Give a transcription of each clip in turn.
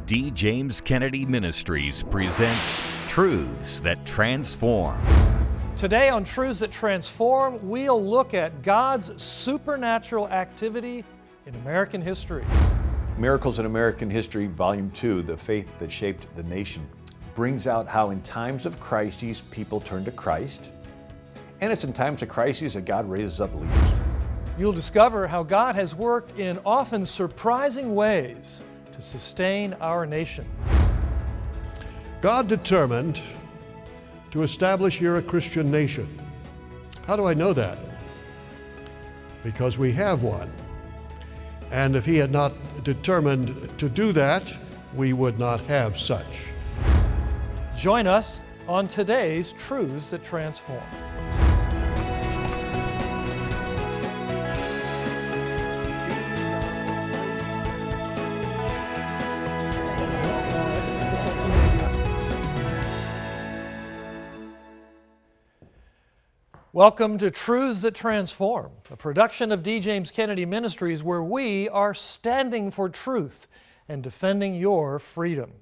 D. James Kennedy Ministries presents Truths That Transform. Today on Truths That Transform, we'll look at God's supernatural activity in American history. Miracles in American History, Volume 2, The Faith That Shaped the Nation, brings out how in times of crises people turn to Christ, and it's in times of crises that God raises up leaders. You'll discover how God has worked in often surprising ways to sustain our nation. God determined to establish here a Christian nation. How do I know that? Because we have one. And if He had not determined to do that, we would not have such. Join us on today's Truths That Transform. Welcome to Truths That Transform, a production of D. James Kennedy Ministries where we are standing for truth and defending your freedom.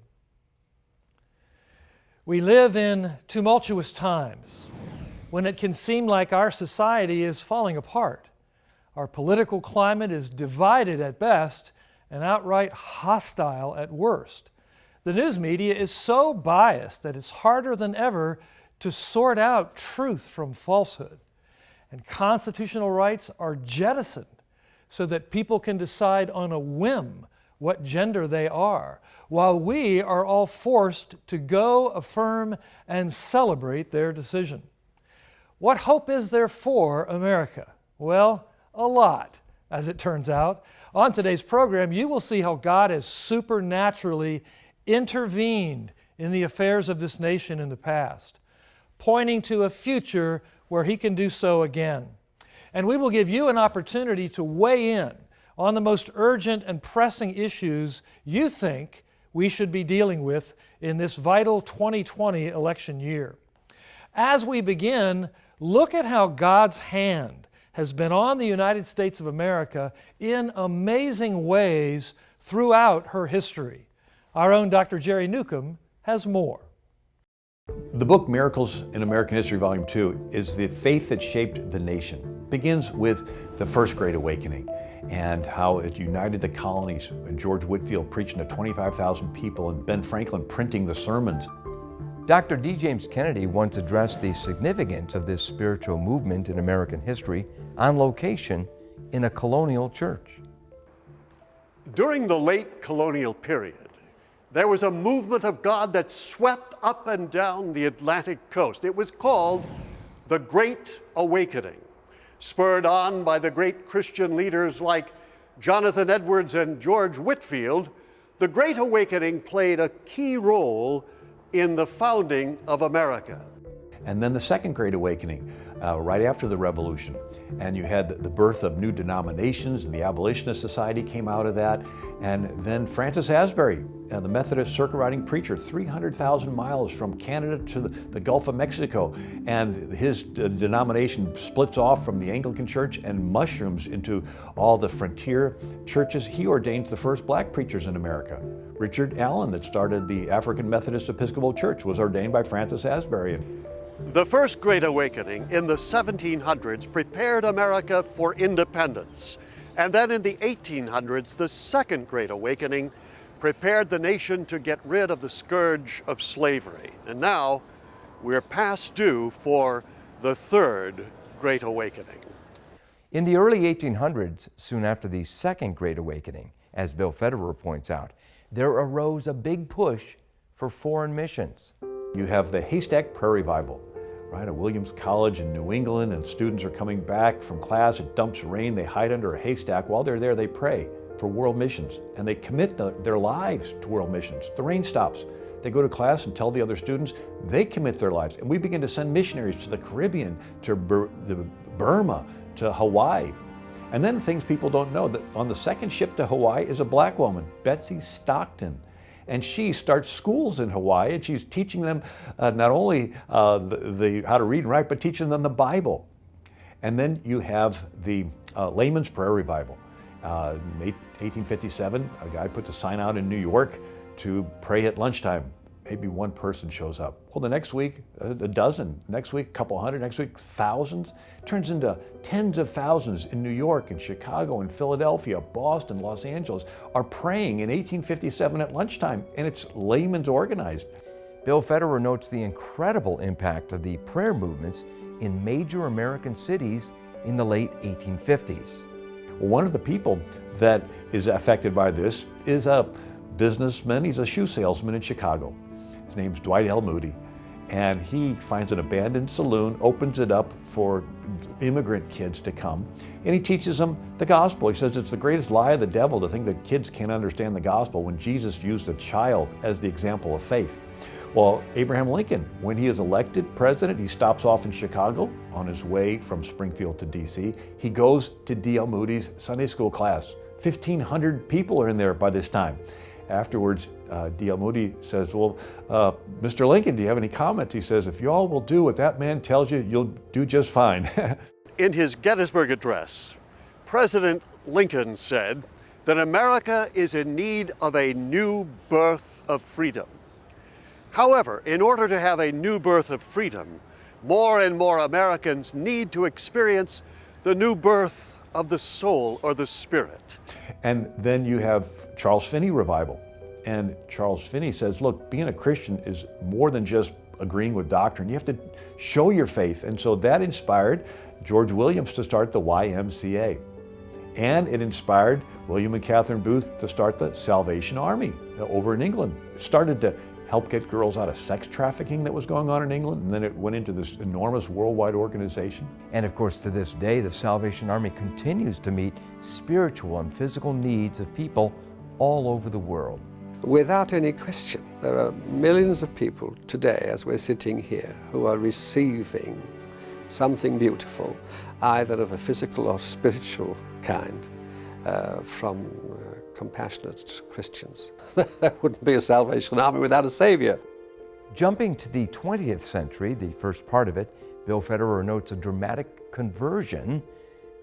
We live in tumultuous times when it can seem like our society is falling apart. Our political climate is divided at best and outright hostile at worst. The news media is so biased that it's harder than ever to sort out truth from falsehood. And constitutional rights are jettisoned so that people can decide on a whim what gender they are, while we are all forced to go, affirm, and celebrate their decision. What hope is there for America? Well, a lot, as it turns out. On today's program, you will see how God has supernaturally intervened in the affairs of this nation in the past, pointing to a future where He can do so again. And we will give you an opportunity to weigh in on the most urgent and pressing issues you think we should be dealing with in this vital 2020 election year. As we begin, look at how God's hand has been on the United States of America in amazing ways throughout her history. Our own Dr. Jerry Newcomb has more. The book Miracles in American History, Volume 2, is the faith that shaped the nation. It begins with the First Great Awakening and how it united the colonies, and George Whitefield preaching to 25,000 people and Ben Franklin printing the sermons. Dr. D. James Kennedy once addressed the significance of this spiritual movement in American history on location in a colonial church. During the late colonial period, there was a movement of God that swept up and down the Atlantic coast. It was called the Great Awakening, spurred on by the great Christian leaders like Jonathan Edwards and George Whitefield. The Great Awakening played a key role in the founding of America. And then the Second Great Awakening, right after the Revolution. And you had the birth of new denominations, and the Abolitionist Society came out of that. And then Francis Asbury, the Methodist circuit riding preacher, 300,000 miles from Canada to the Gulf of Mexico. And his denomination splits off from the Anglican Church and mushrooms into all the frontier churches. He ordains the first black preachers in America. Richard Allen, that started the African Methodist Episcopal Church, was ordained by Francis Asbury. The First Great Awakening in the 1700s prepared America for independence. And then in the 1800s, the Second Great Awakening prepared the nation to get rid of the scourge of slavery. And now we're past due for the Third Great Awakening. In the early 1800s, soon after the Second Great Awakening, as Bill Federer points out, there arose a big push for foreign missions. You have the Haystack Prayer Revival, right, at Williams College in New England, and students are coming back from class, it dumps rain, they hide under a haystack. While they're there, they pray for world missions, and they commit their lives to world missions. The rain stops. They go to class and tell the other students, they commit their lives. And we begin to send missionaries to the Caribbean, to Burma, to Hawaii. And then things people don't know, that on the second ship to Hawaii is a black woman, Betsy Stockton. And she starts schools in Hawaii, and she's teaching them not only how to read and write, but teaching them the Bible. And then you have the Layman's Prayer Revival. 1857, a guy puts a sign out in New York to pray at lunchtime. Maybe one person shows up. Well, the next week, a dozen. Next week, a couple hundred. Next week, thousands. It turns into tens of thousands in New York and Chicago and Philadelphia, Boston, Los Angeles are praying in 1857 at lunchtime, and it's layman's organized. Bill Federer notes the incredible impact of the prayer movements in major American cities in the late 1850s. Well, one of the people that is affected by this is a businessman. He's a shoe salesman in Chicago. His name's Dwight L. Moody, and he finds an abandoned saloon, opens it up for immigrant kids to come, and he teaches them the gospel. He says it's the greatest lie of the devil to think that kids can't understand the gospel when Jesus used a child as the example of faith. Well, Abraham Lincoln, when he is elected president, he stops off in Chicago on his way from Springfield to D.C. He goes to D.L. Moody's Sunday school class. 1,500 people are in there by this time. Afterwards, D.L. Moody says, well, Mr. Lincoln, do you have any comments? He says, if you all will do what that man tells you, you'll do just fine. In his Gettysburg Address, President Lincoln said that America is in need of a new birth of freedom. However, in order to have a new birth of freedom, more and more Americans need to experience the new birth of the soul or the spirit. And then you have Charles Finney revival. And Charles Finney says, look, being a Christian is more than just agreeing with doctrine. You have to show your faith. And so that inspired George Williams to start the YMCA. And it inspired William and Catherine Booth to start the Salvation Army over in England. It started to help get girls out of sex trafficking that was going on in England, and then it went into this enormous worldwide organization. And of course, to this day, the Salvation Army continues to meet spiritual and physical needs of people all over the world. Without any question, there are millions of people today, as we're sitting here, who are receiving something beautiful, either of a physical or spiritual kind, from compassionate Christians. There wouldn't be a Salvation Army without a Savior. Jumping to the 20th century, the first part of it, Bill Federer notes a dramatic conversion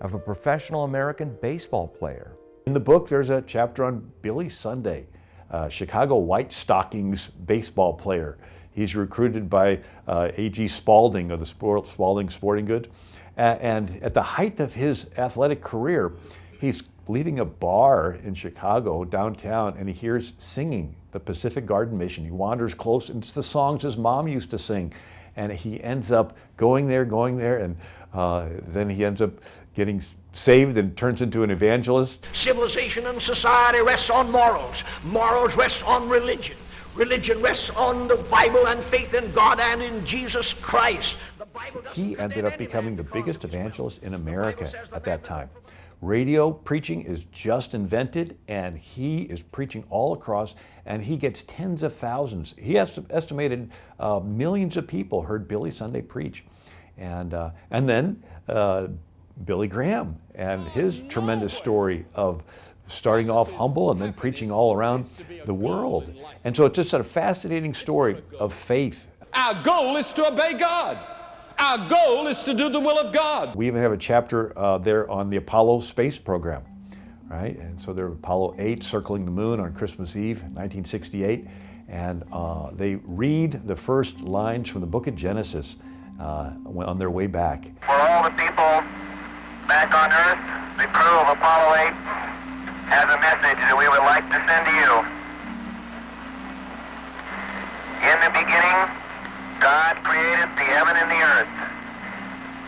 of a professional American baseball player. In the book, there's a chapter on Billy Sunday, Chicago White Stockings baseball player. He's recruited by A.G. Spalding of the Spalding Sporting Goods. And at the height of his athletic career, he's leaving a bar in Chicago downtown, and he hears singing, the Pacific Garden Mission. He wanders close, and it's the songs his mom used to sing. And he ends up going there, and then he ends up getting saved and turns into an evangelist. Civilization and society rests on morals. Morals rest on religion. Religion rests on the Bible and faith in God and in Jesus Christ. The Bible he ended up becoming the biggest evangelist in America at that time. Radio preaching is just invented, and he is preaching all across, and he gets tens of thousands. He estimated millions of people heard Billy Sunday preach. And then Billy Graham and his tremendous story of starting off humble and then preaching all around the world. And so it's just a fascinating story of faith. Our goal is to obey God. Our goal is to do the will of God. We even have a chapter there on the Apollo space program, right? And so they're Apollo 8 circling the moon on Christmas Eve, 1968. And they read the first lines from the book of Genesis on their way back. For all the people back on Earth, the crew of Apollo 8 has a message that we would like to send to you. In the beginning, God created the heaven and the earth.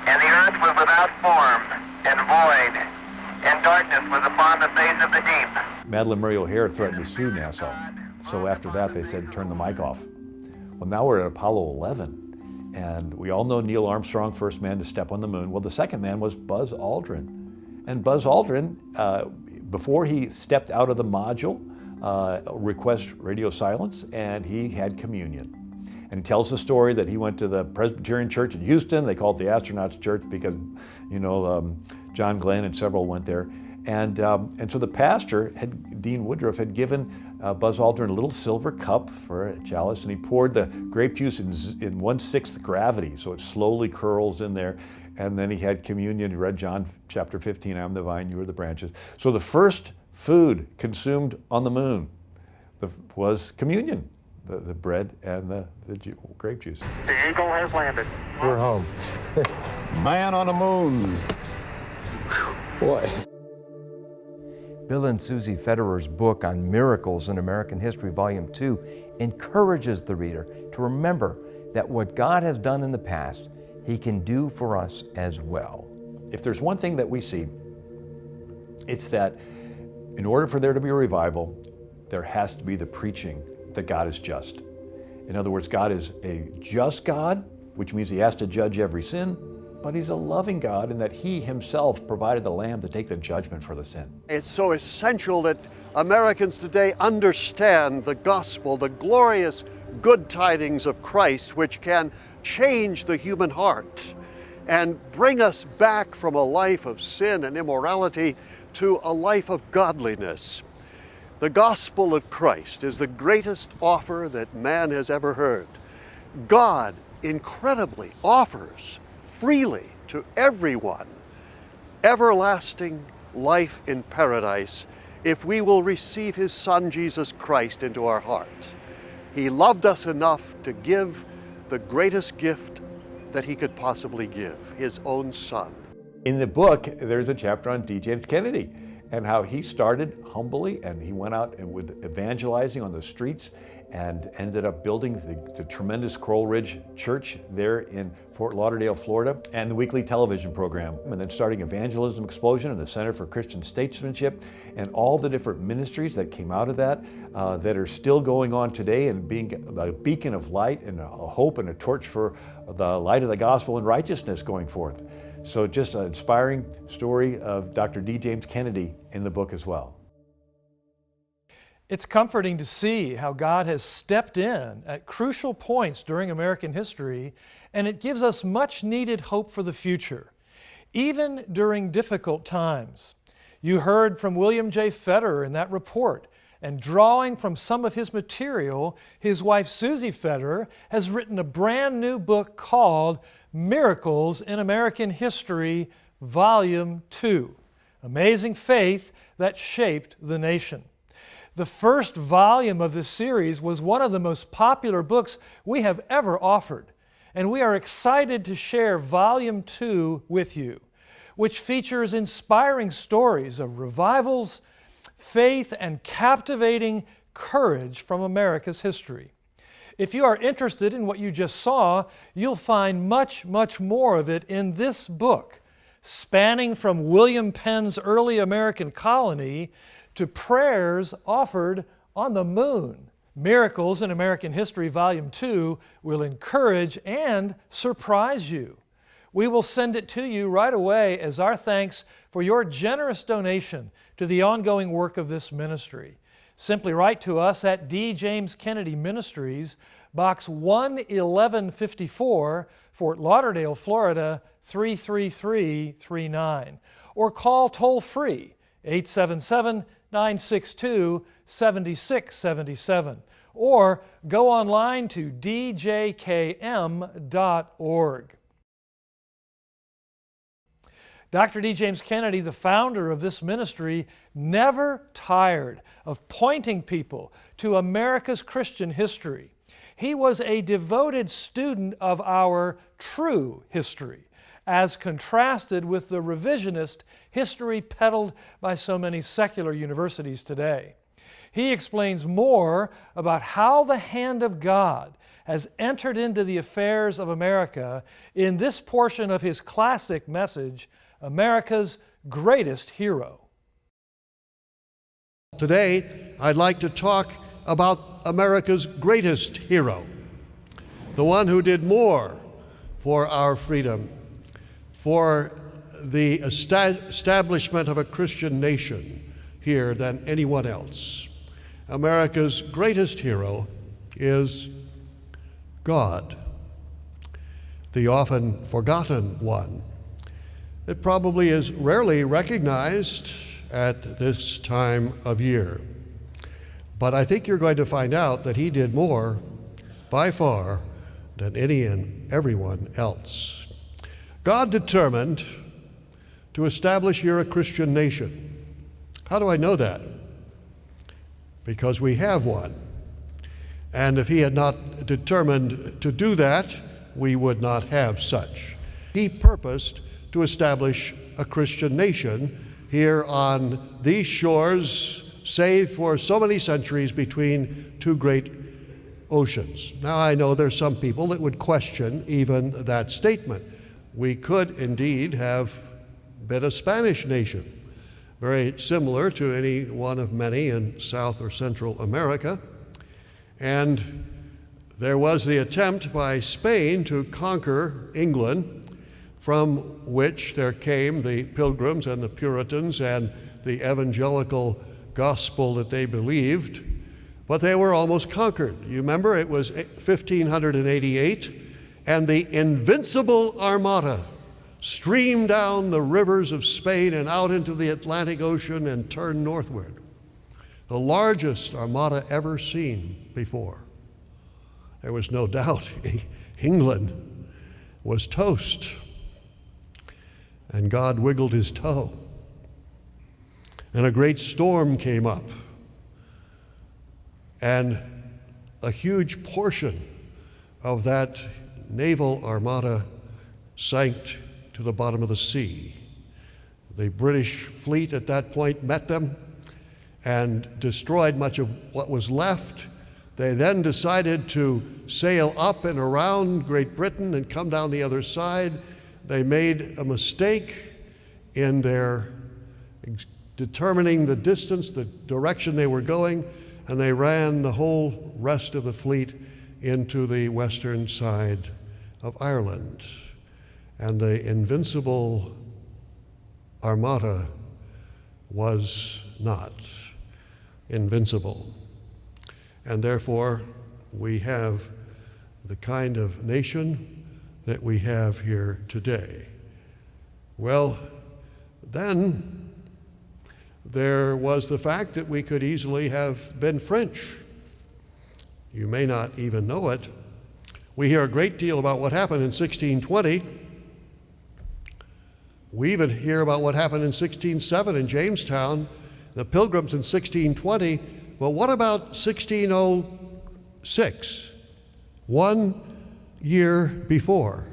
And the earth was without form and void, and darkness was upon the face of the deep. Madalyn Murray O'Hair threatened to sue NASA. So after that, they said, turn the mic off. Well, now we're at Apollo 11. And we all know Neil Armstrong, first man to step on the moon. Well, the second man was Buzz Aldrin. And Buzz Aldrin, before he stepped out of the module, requests radio silence, and he had communion. And he tells the story that he went to the Presbyterian Church in Houston. They called it the Astronauts Church because, John Glenn and several went there. And so the pastor, Dean Woodruff, had given Buzz Aldrin a little silver cup for a chalice, and he poured the grape juice in 1/6 gravity, so it slowly curls in there. And then he had communion. He read John chapter 15, I am the vine, you are the branches. So the first food consumed on the moon, was communion, the bread and the grape juice. The Eagle has landed. We're home. Man on the moon. Boy. Bill and Susie Federer's book on miracles in American history, Volume 2, encourages the reader to remember that what God has done in the past, He can do for us as well. If there's one thing that we see, it's that in order for there to be a revival, there has to be the preaching that God is just. In other words, God is a just God, which means He has to judge every sin, but He's a loving God in that He Himself provided the Lamb to take the judgment for the sin. It's so essential that Americans today understand the gospel, the glorious good tidings of Christ, which can change the human heart and bring us back from a life of sin and immorality to a life of godliness. The gospel of Christ is the greatest offer that man has ever heard. God incredibly offers freely to everyone everlasting life in paradise if we will receive His Son Jesus Christ into our heart. He loved us enough to give the greatest gift that He could possibly give, His own Son. In the book, there's a chapter on D. James Kennedy and how he started humbly and he went out and with evangelizing on the streets and ended up building the tremendous Coral Ridge Church there in Fort Lauderdale, Florida, and the weekly television program, and then starting Evangelism Explosion and the Center for Christian Statesmanship, and all the different ministries that came out of that that are still going on today and being a beacon of light and a hope and a torch for the light of the gospel and righteousness going forth. So just an inspiring story of Dr. D. James Kennedy in the book as well. It's comforting to see how God has stepped in at crucial points during American history, and it gives us much needed hope for the future, even during difficult times. You heard from William J. Federer in that report, and drawing from some of his material, his wife Susie Federer has written a brand new book called Miracles in American History, Volume 2, Amazing Faith That Shaped the Nation. The first volume of this series was one of the most popular books we have ever offered, and we are excited to share Volume 2 with you, which features inspiring stories of revivals, faith, and captivating courage from America's history. If you are interested in what you just saw, you'll find much, much more of it in this book, spanning from William Penn's early American colony to prayers offered on the moon. Miracles in American History, Volume 2 will encourage and surprise you. We will send it to you right away as our thanks for your generous donation to the ongoing work of this ministry. Simply write to us at D. James Kennedy Ministries, Box 11154, Fort Lauderdale, Florida 33339, or call toll-free 877-962-7677, or go online to djkm.org. Dr. D. James Kennedy, the founder of this ministry, never tired of pointing people to America's Christian history. He was a devoted student of our true history, as contrasted with the revisionist history peddled by so many secular universities today. He explains more about how the hand of God has entered into the affairs of America in this portion of his classic message, America's Greatest Hero. Today, I'd like to talk about America's greatest hero, the one who did more for our freedom, for the establishment of a Christian nation here than anyone else. America's greatest hero is God, the often forgotten one. It probably is rarely recognized at this time of year. But I think you're going to find out that he did more, by far, than any and everyone else. God determined to establish here a Christian nation. How do I know that? because we have one. And if he had not determined to do that, we would not have such. He purposed to establish a Christian nation here on these shores, save for so many centuries between two great oceans. Now, I know there's some people that would question even that statement. We could indeed have been a Spanish nation, very similar to any one of many in South or Central America. And there was the attempt by Spain to conquer England, from which there came the Pilgrims and the Puritans and the evangelical gospel that they believed, but they were almost conquered. You remember, it was 1588, and the Invincible Armada streamed down the rivers of Spain and out into the Atlantic Ocean and turned northward. The largest armada ever seen before. There was no doubt England was toast, and God wiggled his toe. And a great storm came up, and a huge portion of that naval armada sank to the bottom of the sea. The British fleet at that point met them and destroyed much of what was left. They then decided to sail up and around Great Britain and come down the other side. They made a mistake in their determining the distance, the direction they were going, and they ran the whole rest of the fleet into the western side of Ireland. And the Invincible Armada was not invincible. And therefore, we have the kind of nation that we have here today. Well, then there was the fact that we could easily have been French. You may not even know it. We hear a great deal about what happened in 1620. We even hear about what happened in 1607 in Jamestown, the Pilgrims in 1620. Well, what about 1606? 1 year before.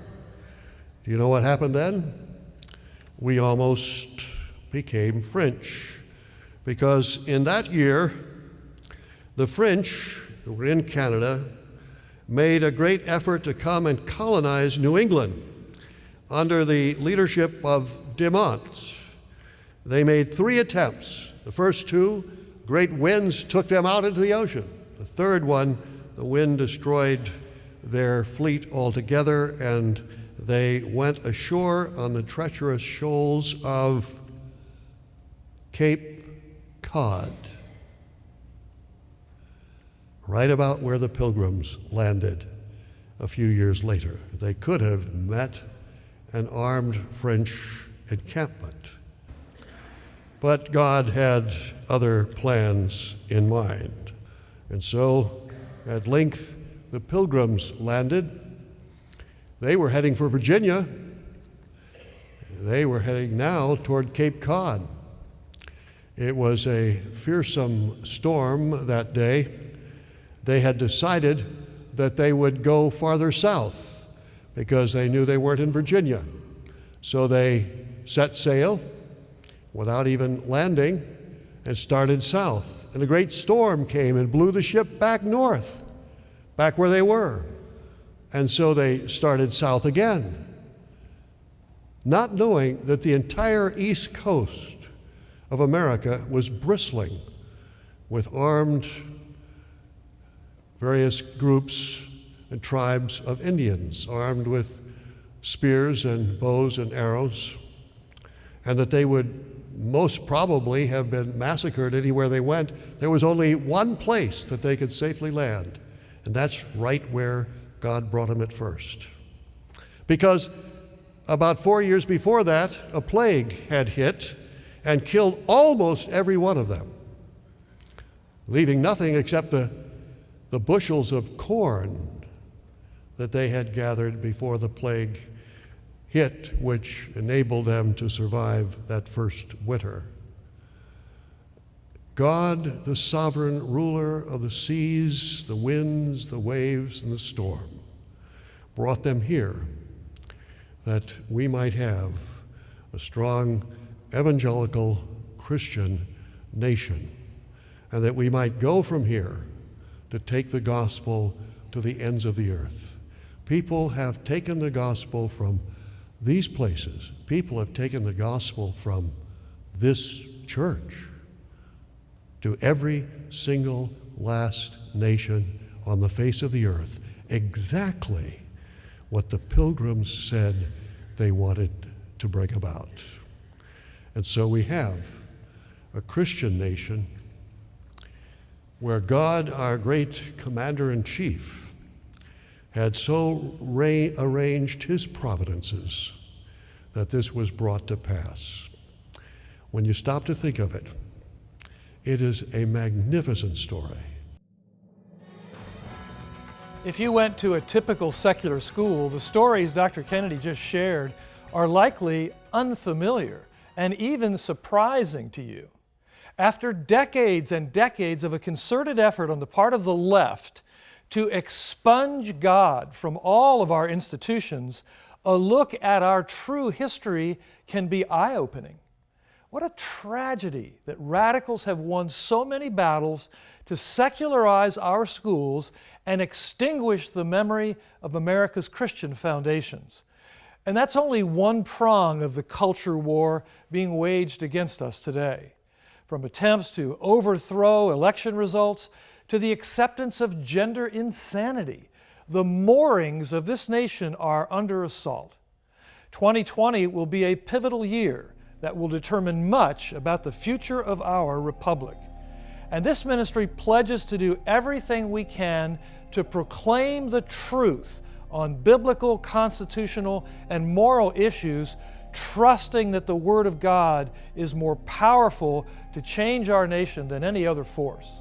Do you know what happened then? We almost became French, because in that year, the French who were in Canada made a great effort to come and colonize New England under the leadership of De Monts. They made 3 attempts. The first 2, great winds took them out into the ocean. The third one, the wind destroyed their fleet altogether, and they went ashore on the treacherous shoals of Cape Cod, right about where the Pilgrims landed a few years later. They could have met an armed French encampment. But God had other plans in mind. And so, at length, the Pilgrims landed. They were heading for Virginia. They were heading now toward Cape Cod. It was a fearsome storm that day. They had decided that they would go farther south because they knew they weren't in Virginia. So they set sail without even landing and started south. And a great storm came and blew the ship back north, back where they were. And so they started south again, not knowing that the entire east coast of America was bristling with armed various groups and tribes of Indians, armed with spears and bows and arrows, and that they would most probably have been massacred anywhere they went. There was only one place that they could safely land, and that's right where God brought them at first. Because about 4 years before that, a plague had hit and killed almost every one of them, leaving nothing except the bushels of corn that they had gathered before the plague hit, which enabled them to survive that first winter. God, the sovereign ruler of the seas, the winds, the waves, and the storm, brought them here that we might have a strong evangelical Christian nation, and that we might go from here to take the gospel to the ends of the earth. People have taken the gospel from these places. People have taken the gospel from this church to every single last nation on the face of the earth, exactly what the pilgrims said they wanted to bring about. And so we have a Christian nation where God, our great commander-in-chief, had so arranged his providences that this was brought to pass. When you stop to think of it, it is a magnificent story. If you went to a typical secular school, the stories Dr. Kennedy just shared are likely unfamiliar and even surprising to you. After decades and decades of a concerted effort on the part of the left to expunge God from all of our institutions, a look at our true history can be eye-opening. What a tragedy that radicals have won so many battles to secularize our schools and extinguish the memory of America's Christian foundations. And that's only one prong of the culture war being waged against us today. From attempts to overthrow election results to the acceptance of gender insanity, the moorings of this nation are under assault. 2020 will be a pivotal year that will determine much about the future of our republic. And this ministry pledges to do everything we can to proclaim the truth on biblical, constitutional, and moral issues, trusting that the Word of God is more powerful to change our nation than any other force.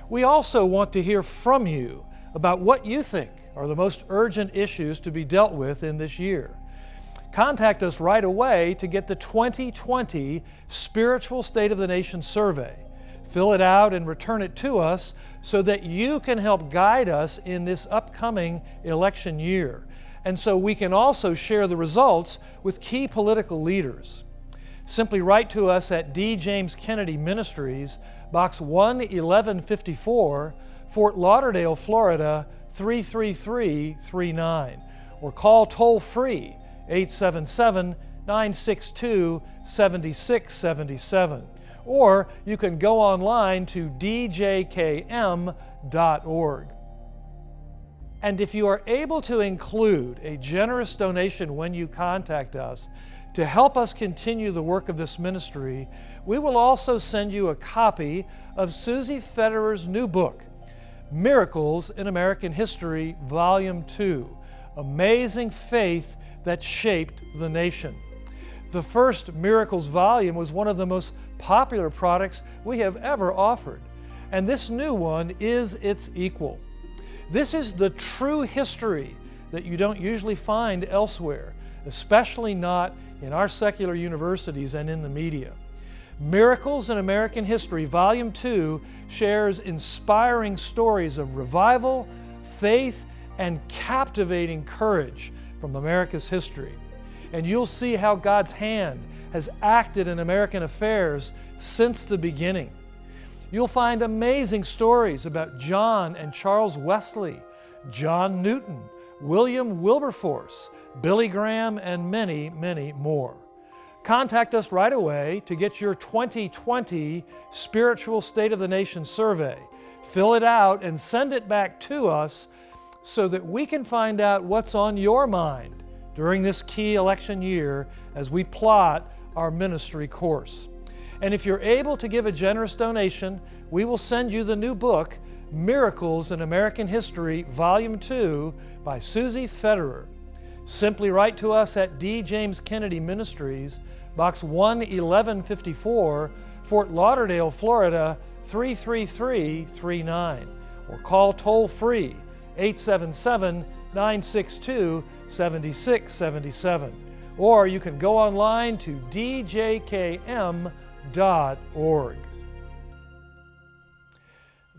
We also want to hear from you about what you think are the most urgent issues to be dealt with in this year. Contact us right away to get the 2020 Spiritual State of the Nation survey. Fill it out and return it to us so that you can help guide us in this upcoming election year, and so we can also share the results with key political leaders. Simply write to us at D. James Kennedy Ministries, Box 11154, Fort Lauderdale, Florida 33339, or call toll-free 877-962-7677. Or you can go online to djkm.org. And if you are able to include a generous donation when you contact us to help us continue the work of this ministry, we will also send you a copy of Susie Federer's new book, Miracles in American History, Volume 2, Amazing Faith That Shaped the Nation. The first Miracles volume was one of the most popular products we have ever offered, and this new one is its equal. This is the true history that you don't usually find elsewhere, especially not in our secular universities and in the media. Miracles in American History, Volume 2, shares inspiring stories of revival, faith, and captivating courage from America's history. And you'll see how God's hand has acted in American affairs since the beginning. You'll find amazing stories about John and Charles Wesley, John Newton, William Wilberforce, Billy Graham, and many, many more. Contact us right away to get your 2020 Spiritual State of the Nation survey. Fill it out and send it back to us so that we can find out what's on your mind during this key election year as we plot our ministry course. And if you're able to give a generous donation, we will send you the new book, Miracles in American History, Volume 2 by Susie Federer. Simply write to us at D. James Kennedy Ministries, Box 11154, Fort Lauderdale, Florida 33339, or call toll-free 877-962-7677. Or you can go online to djkm.org.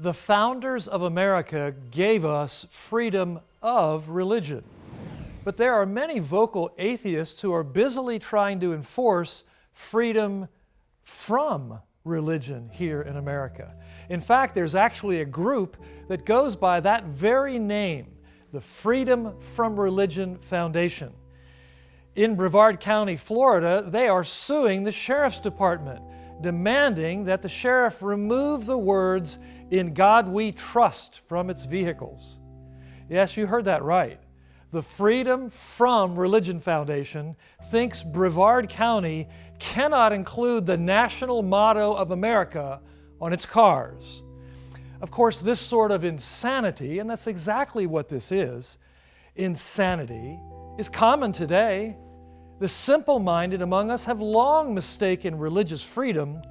The founders of America gave us freedom of religion. But there are many vocal atheists who are busily trying to enforce freedom from religion here in America. In fact, there's actually a group that goes by that very name, the Freedom from Religion Foundation. In Brevard County, Florida, they are suing the Sheriff's Department, demanding that the sheriff remove the words "In God We Trust" from its vehicles. Yes, you heard that right. The Freedom from Religion Foundation thinks Brevard County cannot include the national motto of America on its cars. Of course, this sort of insanity, and that's exactly what this is, insanity, is common today. The simple-minded among us have long mistaken religious freedom,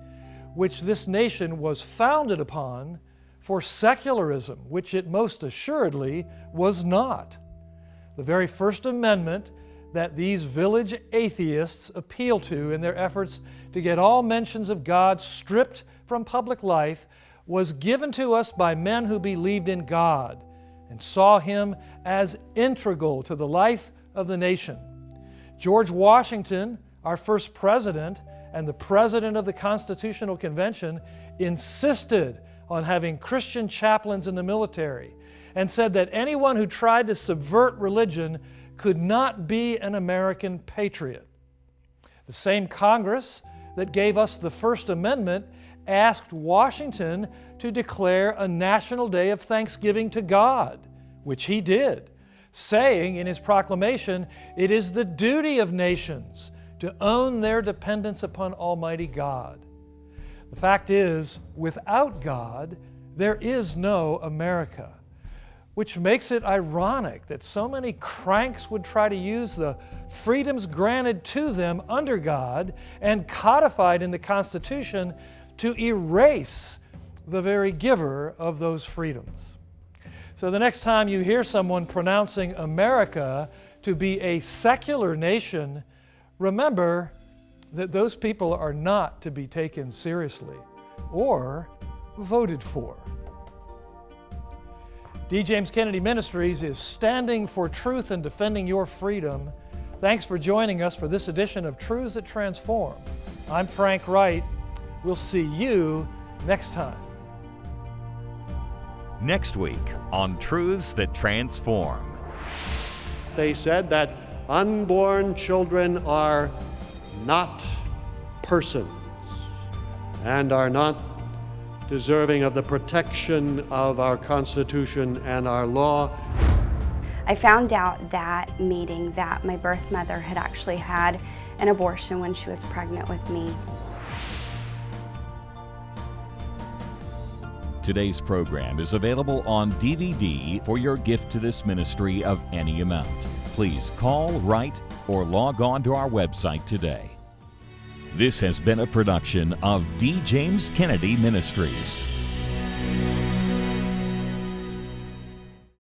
which this nation was founded upon, for secularism, which it most assuredly was not. The very First Amendment that these village atheists appeal to in their efforts to get all mentions of God stripped from public life was given to us by men who believed in God and saw Him as integral to the life of the nation. George Washington, our first president and the president of the Constitutional Convention, insisted on having Christian chaplains in the military and said that anyone who tried to subvert religion could not be an American patriot. The same Congress that gave us the First Amendment asked Washington to declare a national day of thanksgiving to God, which he did, saying in his proclamation, "It is the duty of nations to own their dependence upon Almighty God." The fact is, without God, there is no America, which makes it ironic that so many cranks would try to use the freedoms granted to them under God and codified in the Constitution to erase the very giver of those freedoms. So the next time you hear someone pronouncing America to be a secular nation, remember that those people are not to be taken seriously or voted for. D. James Kennedy Ministries is standing for truth and defending your freedom. Thanks for joining us for this edition of Truths That Transform. I'm Frank Wright. We'll see you next time. Next week on Truths That Transform. They said that unborn children are not persons and are not deserving of the protection of our Constitution and our law. I found out that meeting that my birth mother had actually had an abortion when she was pregnant with me. Today's program is available on DVD for your gift to this ministry of any amount. Please call, write, or log on to our website today. This has been a production of D. James Kennedy Ministries.